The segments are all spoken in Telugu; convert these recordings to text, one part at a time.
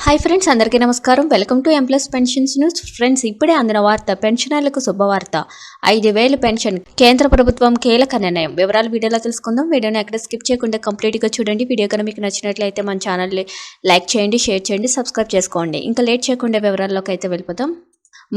హాయ్ ఫ్రెండ్స్, అందరికీ నమస్కారం. Welcome to employees pensions news. Friends, ఇప్పుడే అందిన వార్త, పెన్షనర్లకు శుభవార్త. 5,000 పెన్షన్. కేంద్ర ప్రభుత్వం కీలక నిర్ణయం. వివరాలు వీడియోలో తెలుసుకుందాం. వీడియోని ఎక్కడ స్కిప్ చేయకుండా కంప్లీట్గా చూడండి. వీడియో కనుక మీకు నచ్చినట్లయితే మన ఛానల్ని లైక్ చేయండి, షేర్ చేయండి, సబ్స్క్రైబ్ చేసుకోండి. ఇంకా లేట్ చేయకుండా వివరాల్లోకి అయితే వెళ్ళిపోదాం.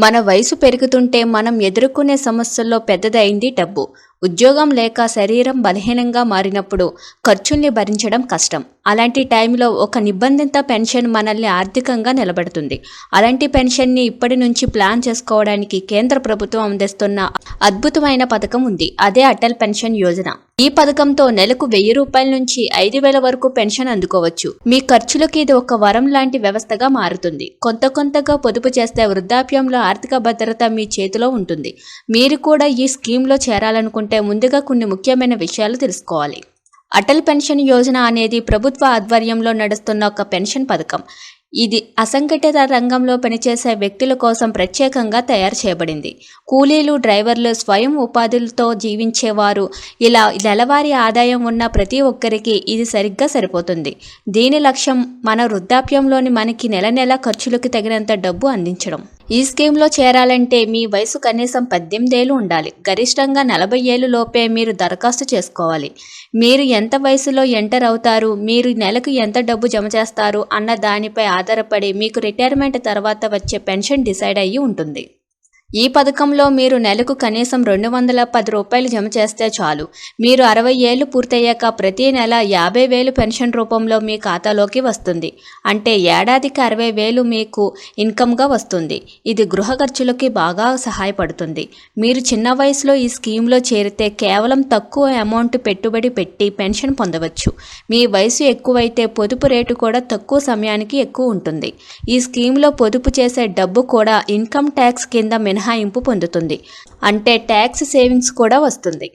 మన వయసు పెరుగుతుంటే మనం ఎదుర్కొనే సమస్యల్లో పెద్దదైంది డబ్బు. ఉద్యోగం లేక శరీరం బలహీనంగా మారినప్పుడు ఖర్చుల్ని భరించడం కష్టం. అలాంటి టైంలో ఒక నిబంధిత పెన్షన్ మనల్ని ఆర్థికంగా నిలబెడుతుంది. అలాంటి పెన్షన్ని ఇప్పటి నుంచి ప్లాన్ చేసుకోవడానికి కేంద్ర ప్రభుత్వం అందిస్తున్న అద్భుతమైన పథకం ఉంది. అదే అటల్ పెన్షన్ యోజన. ఈ పథకంతో నెలకు 1,000 రూపాయల నుంచి 5,000 వరకు పెన్షన్ అందుకోవచ్చు. మీ ఖర్చులకి ఇది ఒక వరం లాంటి వ్యవస్థగా మారుతుంది. కొంతగా పొదుపు చేస్తే వృద్ధాప్యంలో ఆర్థిక భద్రత మీ చేతిలో ఉంటుంది. మీరు కూడా ఈ స్కీమ్లో చేరాలనుకుంటే ముందుగా కొన్ని ముఖ్యమైన విషయాలు తెలుసుకోవాలి. అటల్ పెన్షన్ యోజన అనేది ప్రభుత్వ ఆధ్వర్యంలో నడుస్తున్న ఒక పెన్షన్ పథకం. ఇది అసంఘటిత రంగంలో పనిచేసే వ్యక్తుల కోసం ప్రత్యేకంగా తయారు చేయబడింది. కూలీలు, డ్రైవర్లు, స్వయం ఉపాధులతో జీవించేవారు, ఇలా నెలవారీ ఆదాయం ఉన్న ప్రతి ఒక్కరికి ఇది సరిగ్గా సరిపోతుంది. దీని లక్ష్యం మన వృద్ధాప్యంలోని మనకి నెల ఖర్చులకు తగినంత డబ్బు అందించడం. ఈ స్కీమ్లో చేరాలంటే మీ వయసు కనీసం 18 ఏళ్ళు ఉండాలి. గరిష్టంగా 40 ఏళ్ళు లోపే మీరు దరఖాస్తు చేసుకోవాలి. మీరు ఎంత వయసులో ఎంటర్ అవుతారు, మీరు నెలకు ఎంత డబ్బు జమ చేస్తారు అన్న దానిపై ఆధారపడి మీకు రిటైర్మెంట్ తర్వాత వచ్చే పెన్షన్ డిసైడ్ అయ్యి ఉంటుంది. ఈ పథకంలో మీరు నెలకు కనీసం 210 రూపాయలు జమ చేస్తే చాలు. మీరు 60 ఏళ్ళు పూర్తయ్యాక ప్రతి నెల 50,000 పెన్షన్ రూపంలో మీ ఖాతాలోకి వస్తుంది. అంటే ఏడాదికి 60,000 మీకు ఇన్కమ్గా వస్తుంది. ఇది గృహ ఖర్చులకి బాగా సహాయపడుతుంది. మీరు చిన్న వయసులో ఈ స్కీమ్లో చేరితే కేవలం తక్కువ అమౌంట్ పెట్టుబడి పెట్టి పెన్షన్ పొందవచ్చు. మీ వయసు ఎక్కువైతే పొదుపు రేటు కూడా తక్కువ సమయానికి ఎక్కువ ఉంటుంది. ఈ స్కీమ్లో పొదుపు చేసే డబ్బు కూడా ఇన్కమ్ ట్యాక్స్ కింద మినహాయింపు పొందుతుంది. అంటే ట్యాక్స్ సేవింగ్స్ కూడా వస్తుంది.